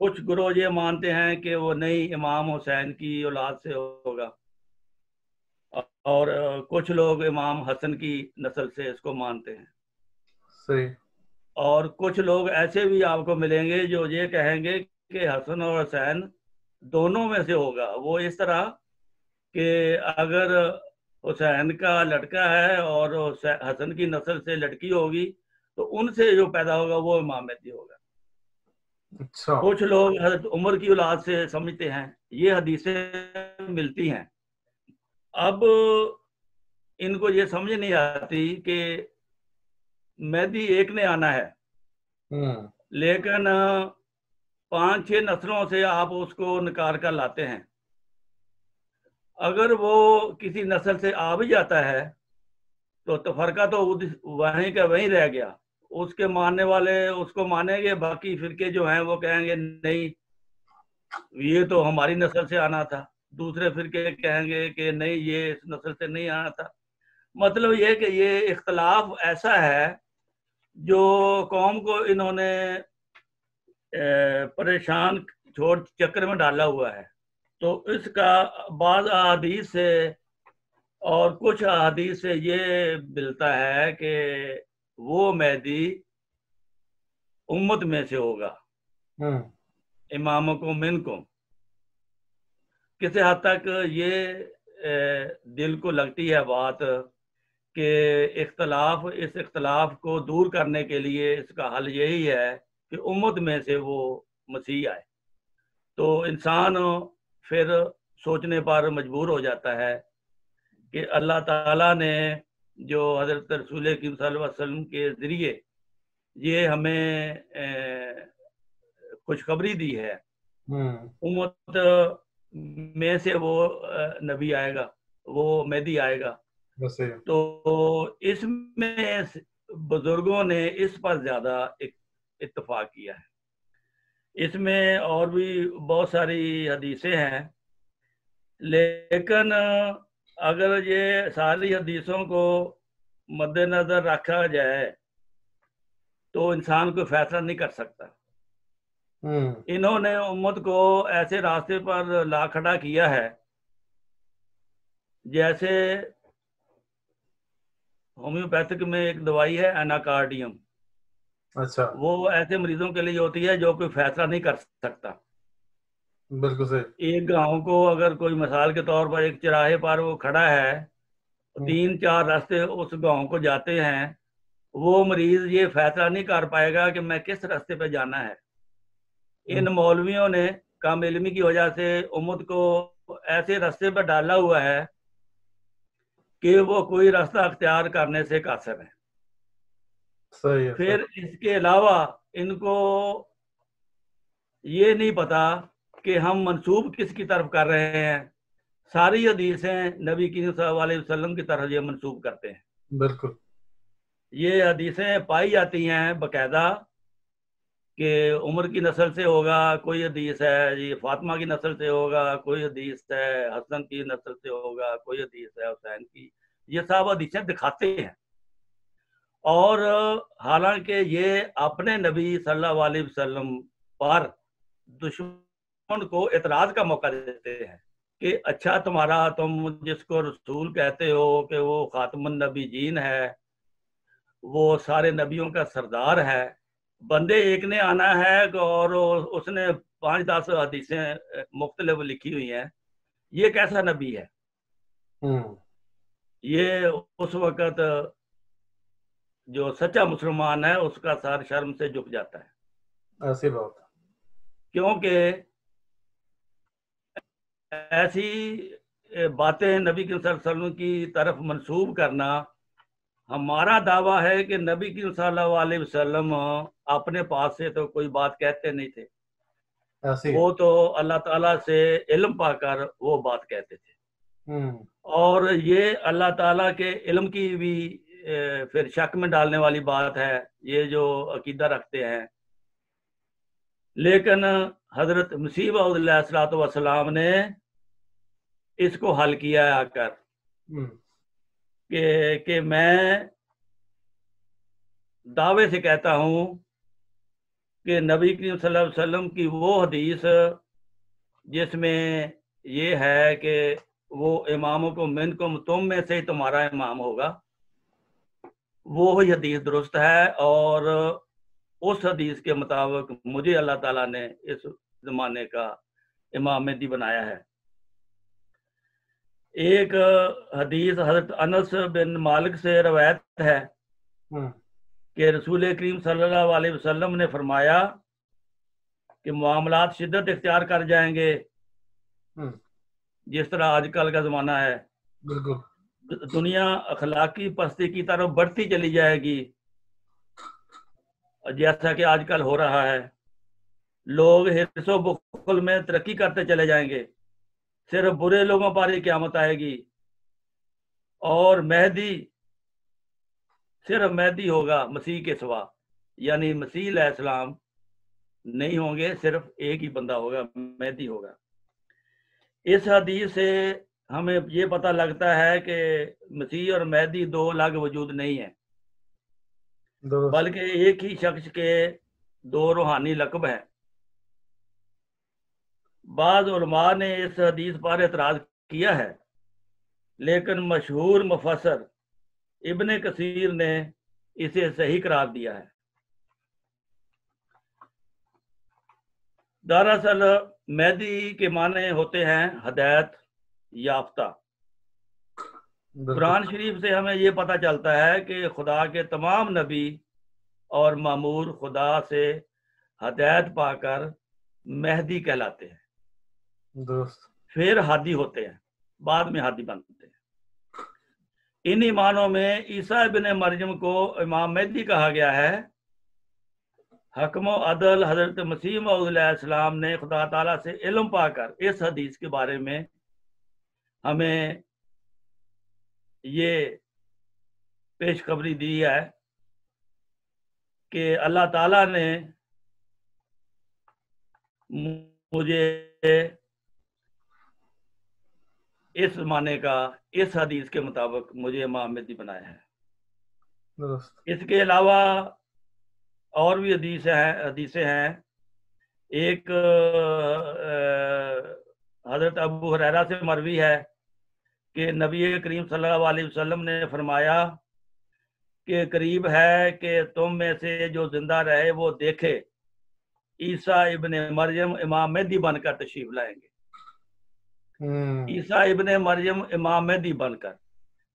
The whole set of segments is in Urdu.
کچھ گروہ یہ مانتے ہیں کہ وہ نہیں امام حسین کی اولاد سے ہوگا، اور کچھ لوگ امام حسن کی نسل سے اس کو مانتے ہیں. صحیح. اور کچھ لوگ ایسے بھی آپ کو ملیں گے جو یہ کہیں گے کہ حسن اور حسین دونوں میں سے ہوگا. وہ اس طرح کہ اگر حسین کا لڑکا ہے اور حسن کی نسل سے لڑکی ہوگی تو ان سے جو پیدا ہوگا وہ امام مہدی ہوگا. اچھا. کچھ لوگ حضرت عمر کی اولاد سے سمجھتے ہیں. یہ حدیثیں ملتی ہیں. اب ان کو یہ سمجھ نہیں آتی کہ مہدی ایک نے آنا ہے، لیکن 5-6 نسلوں سے آپ اس کو نکال کر لاتے ہیں. اگر وہ کسی نسل سے آ بھی جاتا ہے تو تفرقہ تو وہیں کا وہیں رہ گیا. اس کے ماننے والے اس کو مانیں گے، باقی فرقے جو ہیں وہ کہیں گے نہیں یہ تو ہماری نسل سے آنا تھا. دوسرے فرقے کہیں گے کہ نہیں یہ اس نسل سے نہیں آنا تھا. مطلب یہ کہ یہ اختلاف ایسا ہے جو قوم کو انہوں نے پریشان چھوڑ چکر میں ڈالا ہوا ہے. تو اس کا بعض احادیث سے اور کچھ احادیث سے یہ ملتا ہے کہ وہ مہدی امت میں سے ہوگا، امامکم منکم. کسی حد تک یہ دل کو لگتی ہے بات کہ اس اختلاف کو دور کرنے کے لیے اس کا حل یہی ہے کہ امت میں سے وہ مسیح آئے. تو انسان پھر سوچنے پر مجبور ہو جاتا ہے کہ اللہ تعالیٰ نے جو حضرت رسول کریم صلی اللہ علیہ وسلم کے ذریعے یہ ہمیں خوشخبری دی ہے، امت میں سے وہ نبی آئے گا، وہ مہدی آئے گا. تو اس میں بزرگوں نے اس پر زیادہ اتفاق کیا ہے. اس میں اور بھی بہت ساری حدیثیں ہیں، لیکن اگر یہ ساری حدیثوں کو مد نظر رکھا جائے تو انسان کوئی فیصلہ نہیں کر سکتا. انہوں نے امت کو ایسے راستے پر لا کھڑا کیا ہے جیسے ہومیوپیتھک میں ایک دوائی ہے ایناکارڈیم. اچھا. وہ ایسے مریضوں کے لیے ہوتی ہے جو کوئی فیصلہ نہیں کر سکتا. بالکل صحیح. ایک گاؤں کو اگر کوئی مثال کے طور پر ایک چراہے پر وہ کھڑا ہے، 3-4 راستے اس گاؤں کو جاتے ہیں، وہ مریض یہ فیصلہ نہیں کر پائے گا کہ میں کس راستے پہ جانا ہے. ان مولویوں نے کم علمی کی وجہ سے امت کو ایسے راستے پہ ڈالا ہوا ہے کہ وہ کوئی راستہ اختیار کرنے سے قاصر ہیں. پھر اس کے علاوہ ان کو یہ نہیں پتا کہ ہم منسوب کس کی طرف کر رہے ہیں. ساری حدیثیں نبی کریم صلی اللہ علیہ وسلم کی طرف یہ منسوب کرتے ہیں. بالکل. یہ حدیثیں پائی جاتی ہیں باقاعدہ کہ عمر کی نسل سے ہوگا، کوئی حدیث ہے جی فاطمہ کی نسل سے ہوگا، کوئی حدیث ہے حسن کی نسل سے ہوگا، کوئی حدیث ہے حسین کی. یہ سب حدیثیں دکھاتے ہیں، اور حالانکہ یہ اپنے نبی صلی اللہ علیہ وسلم پر دشمن کو اعتراض کا موقع دیتے ہیں کہ اچھا تم جس کو رسول کہتے ہو کہ وہ خاتم النبی جین ہے، وہ سارے نبیوں کا سردار ہے، بندے ایک نے آنا ہے اور اس نے 5-10 حدیثیں مختلف لکھی ہوئی ہیں، یہ کیسا نبی ہے؟ یہ اس وقت جو سچا مسلمان ہے اس کا سر شرم سے جھک جاتا ہے. ایسی بات. کیونکہ ایسی باتیں نبی صلی اللہ علیہ وسلم کی طرف منسوب کرنا، ہمارا دعویٰ ہے کہ نبی صلی اللہ علیہ وسلم اپنے پاس سے تو کوئی بات کہتے نہیں تھے، وہ تو اللہ تعالیٰ سے علم پا کر وہ بات کہتے تھے. اور یہ اللہ تعالیٰ کے علم کی بھی پھر شک میں ڈالنے والی بات ہے یہ جو عقیدہ رکھتے ہیں. لیکن حضرت مسیح موعود علیہ الصلوۃ والسلام نے اس کو حل کیا ہے آ کر کہ میں دعوے سے کہتا ہوں کہ نبی کریم صلی اللہ علیہ وسلم کی وہ حدیث جس میں یہ ہے کہ وہ اماموں کو منکم، تم میں سے تمہارا امام ہوگا، وہ حدیث درست ہے، اور اس حدیث کے مطابق مجھے اللہ تعالیٰ نے اس زمانے کا امام مہدی بنایا ہے۔ ایک حدیث حضرت انس بن مالک سے روایت ہے کہ رسول کریم صلی اللہ علیہ وسلم نے فرمایا کہ معاملات شدت اختیار کر جائیں گے، جس طرح آج کل کا زمانہ ہے، بالکل دنیا اخلاقی پستی کی طرف بڑھتی چلی جائے گی، جیسا کہ آج کل ہو رہا ہے۔ لوگ حرص و بخل میں ترقی کرتے چلے جائیں گے، صرف برے لوگوں پر ہی قیامت آئے گی، اور مہدی صرف مہدی ہوگا مسیح کے سوا، یعنی مسیح علیہ السلام نہیں ہوں گے، صرف ایک ہی بندہ ہوگا، مہدی ہوگا۔ اس حدیث سے ہمیں یہ پتہ لگتا ہے کہ مسیح اور مہدی دو الگ وجود نہیں ہیں، بلکہ ایک ہی شخص کے دو روحانی لقب ہیں۔ بعض علماء نے اس حدیث پر اعتراض کیا ہے، لیکن مشہور مفسر ابن کثیر نے اسے صحیح قرار دیا ہے۔ دراصل مہدی کے معنی ہوتے ہیں ہدایت یافتہ۔ قرآن شریف سے ہمیں یہ پتہ چلتا ہے کہ خدا کے تمام نبی اور مامور خدا سے ہدایت پا کر مہدی کہلاتے ہیں، پھر ہادی ہوتے ہیں، بعد میں ہادی بنتے ہیں۔ انہی معنوں میں عیسیٰ ابن مریم کو امام مہدی کہا گیا ہے۔ حکم و عدل حضرت مسیح موعود علیہ السلام نے خدا تعالیٰ سے علم پا کر اس حدیث کے بارے میں ہمیں یہ پیش خبری دی ہے کہ اللہ تعالیٰ نے مجھے اس زمانے کا اس حدیث کے مطابق مجھے امام مہدی بنایا ہے۔ اس کے علاوہ اور بھی حدیثیں ہیں۔ ایک حضرت ابو ہریرہ سے مروی ہے کہ نبی کریم صلی اللہ علیہ وسلم نے فرمایا کہ قریب ہے کہ تم میں سے جو زندہ رہے وہ دیکھے عیسیٰ ابن مریم امام مہدی بن کر تشریف لائیں گے۔ عیسیٰ ابن مریم امام مہدی بن کر،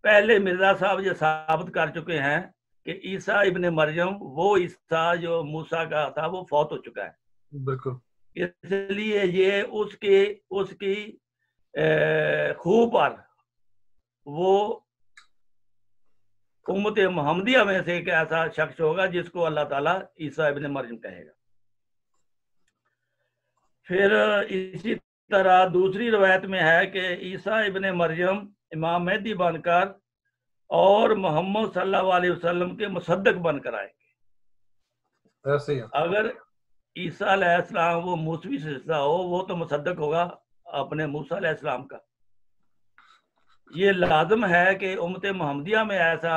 پہلے مرزا صاحب یہ ثابت کر چکے ہیں کہ عیسیٰ ابن مریم وہ عیسیٰ جو موسیٰ کا تھا وہ فوت ہو چکا ہے، بالکل، اس لیے یہ اس کی خو پر وہ امت محمدیہ میں سے ایک ایسا شخص ہوگا جس کو اللہ تعالیٰ عیسیٰ ابن مریم کہے گا۔ پھر اسی طرح دوسری روایت میں ہے کہ عیسیٰ ابن مریم امام مہدی بن کر اور محمد صلی اللہ علیہ وسلم کے مصدق بن کر آئیں گے۔ ایسے ہی اگر عیسیٰ علیہ السلام وہ موسوی سلسلہ ہو، وہ تو مصدق ہوگا اپنے موسیٰ علیہ السلام کا۔ یہ لازم ہے کہ امت محمدیہ میں ایسا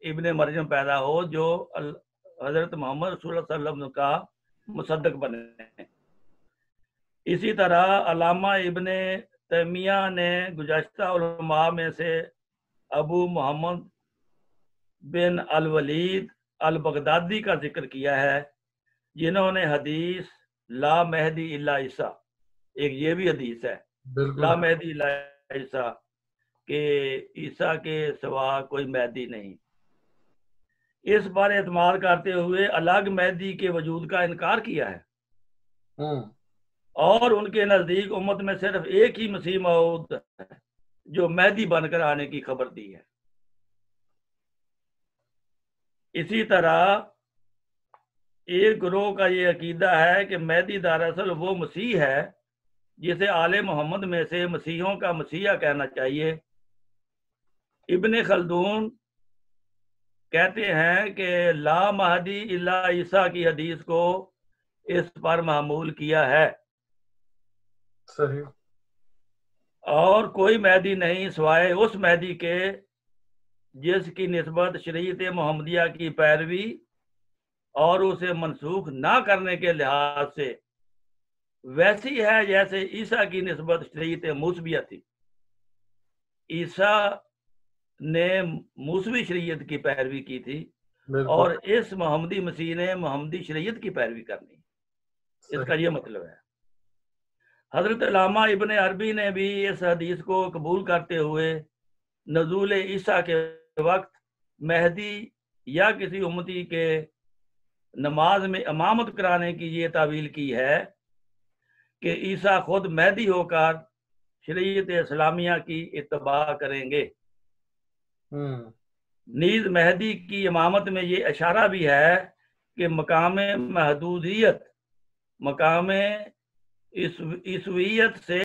ابن مریم پیدا ہو جو حضرت محمد رسول اللہ صلی اللہ علیہ وسلم کا مصدق بنے۔ اسی طرح علامہ ابن تیمیہ نے گزشتہ علماء میں سے ابو محمد بن الولید البغدادی کا ذکر کیا ہے، جنہوں نے حدیث لا مہدی الا عیسیٰ، ایک یہ بھی حدیث ہے لا مہدی الا عیسیٰ، کہ عیسیٰ کے سوا کوئی مہدی نہیں، اس پر اعتماد کرتے ہوئے الگ مہدی کے وجود کا انکار کیا ہے، اور ان کے نزدیک امت میں صرف ایک ہی مسیح موعود ہے جو مہدی بن کر آنے کی خبر دی ہے۔ اسی طرح ایک گروہ کا یہ عقیدہ ہے کہ مہدی دراصل وہ مسیح ہے جسے آل محمد میں سے مسیحوں کا مسیحا کہنا چاہیے۔ ابن خلدون کہتے ہیں کہ لا مہدی الا عیسیٰ کی حدیث کو اس پر معمول کیا ہے، صحیح، اور کوئی مہدی نہیں سوائے اس مہدی کے جس کی نسبت شریعت محمدیہ کی پیروی اور اسے منسوخ نہ کرنے کے لحاظ سے ویسی ہے جیسے عیسیٰ کی نسبت شریعت موسویہ تھی۔ عیسیٰ نے موسوی شریعت کی پیروی کی تھی اور اس محمدی مسیح نے محمدی شریعت کی پیروی کرنی، اس کا یہ مطلب ہے۔ حضرت علامہ ابن عربی نے بھی اس حدیث کو قبول کرتے ہوئے نزول عیسیٰ کے وقت مہدی یا کسی امتی کے نماز میں امامت کرانے کی یہ تعویل کی ہے کہ عیسیٰ خود مہدی ہو کر شریعت اسلامیہ کی اتباع کریں گے۔ نیز مہدی کی امامت میں یہ اشارہ بھی ہے کہ مقام محدودیت، مقام عیسویت سے